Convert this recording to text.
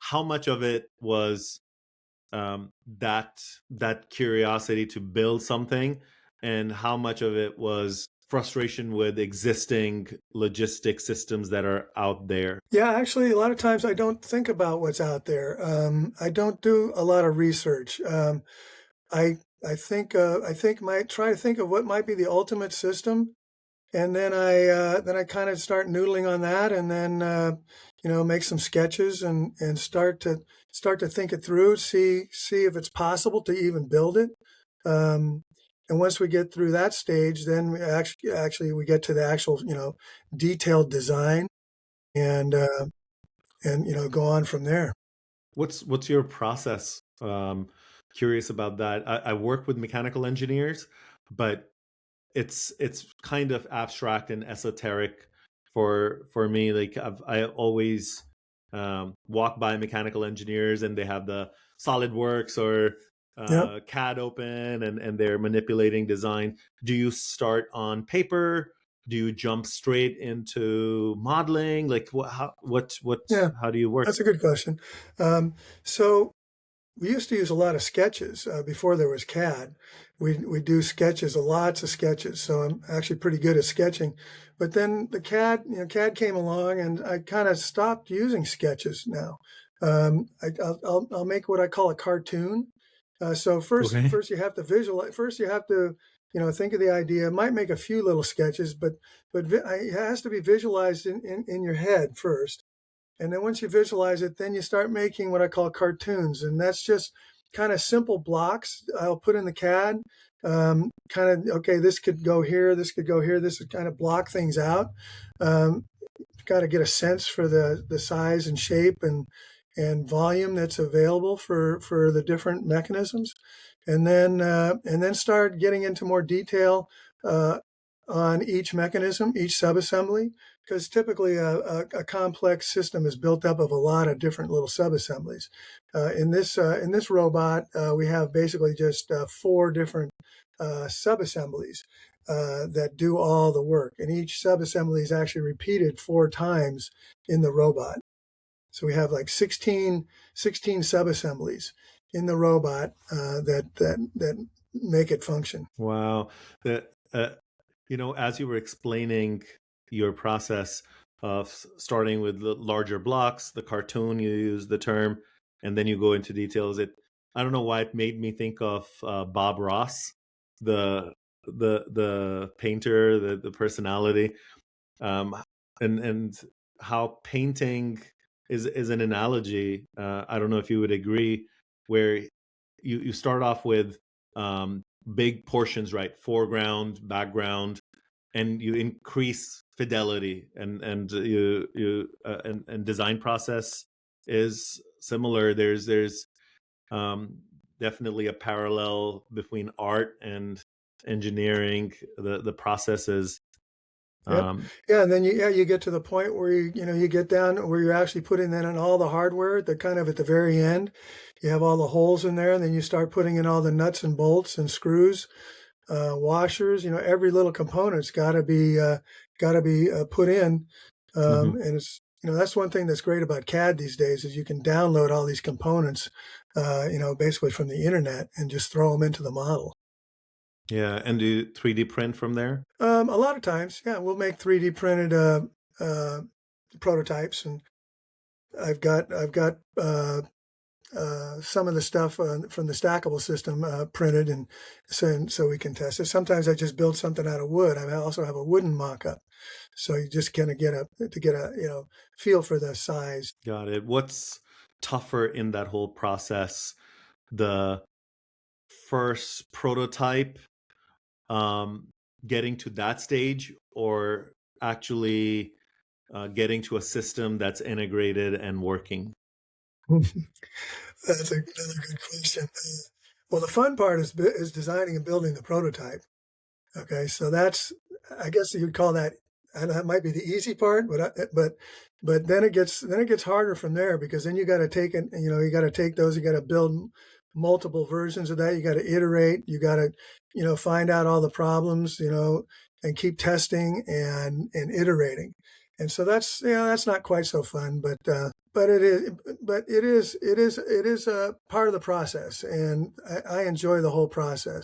how much of it was that curiosity to build something, and how much of it was frustration with existing logistic systems that are out there? Yeah, actually, a lot of times I don't think about what's out there. I don't do a lot of research. I I think might try to think of what might be the ultimate system, and then I kind of start noodling on that, and then make some sketches and start to think it through, see if it's possible to even build it. Um, and once we get through that stage, then we actually we get to the actual detailed design and go on from there. What's your process? Curious about that. I work with mechanical engineers, but it's kind of abstract and esoteric for me. Like I always walk by mechanical engineers and they have the SolidWorks or Yep. CAD open, and they're manipulating design. Do you start on paper? Do you jump straight into modeling? Like Yeah, how do you work? that's a good question. So we used to use a lot of sketches before there was CAD. We do sketches, lots of sketches. So I'm actually pretty good at sketching. But then the CAD came along, and I kind of stopped using sketches now. I'll make what I call a cartoon. So Okay. first you have to visualize. First you have to think of the idea. Might make a few little sketches, but it has to be visualized in your head first. And then once you visualize it, then you start making what I call cartoons. And that's just kind of simple blocks I'll put in the CAD. Okay, this could go here, this could go here. This would kind of block things out. Um, Got to get a sense for the size and shape and volume that's available for the different mechanisms. And then start getting into more detail uh, on each mechanism, each subassembly, because typically a complex system is built up of a lot of different little subassemblies. In this robot, we have basically just four different subassemblies that do all the work, and each subassembly is actually repeated four times in the robot. So we have like 16 subassemblies in the robot that make it function. Wow. That as you were explaining your process of starting with the larger blocks, the cartoon, you use the term, and then you go into details. I don't know why it made me think of Bob Ross, the painter, the personality, um, and how painting is an analogy. I don't know if you would agree, where you start off with big portions, right? Foreground, background, and you increase fidelity, and design process is similar. There's definitely a parallel between art and engineering, the processes. Yep. Um, Yeah, and then you get to the point where you get down where you're actually putting in all the hardware. The kind of at the very end, you have all the holes in there, and then you start putting in all the nuts and bolts and screws, washers. Every little component's got to be put in. mhm. And it's that's one thing that's great about CAD these days is you can download all these components, basically from the internet and just throw them into the model. Yeah, and do 3D print from there? A lot of times, yeah, we'll make 3D printed uh, prototypes, and I've got some of the stuff from the Stakabl system printed, and so we can test it. Sometimes I just build something out of wood. I also have a wooden mock-up, so you just kind of get a feel for the size. Got it. What's tougher in that whole process? The first prototype, um, getting to that stage, or actually getting to a system that's integrated and working? That's another good question. Well, the fun part is designing and building the prototype. Okay, so that's I guess you'd call that, and that might be the easy part, but then it gets harder from there because then you got to take it, you got to take those, you got to build multiple versions of that, you got to iterate, you got to find out all the problems, and keep testing and iterating, and so that's not quite so fun, but it is a part of the process, and I enjoy the whole process.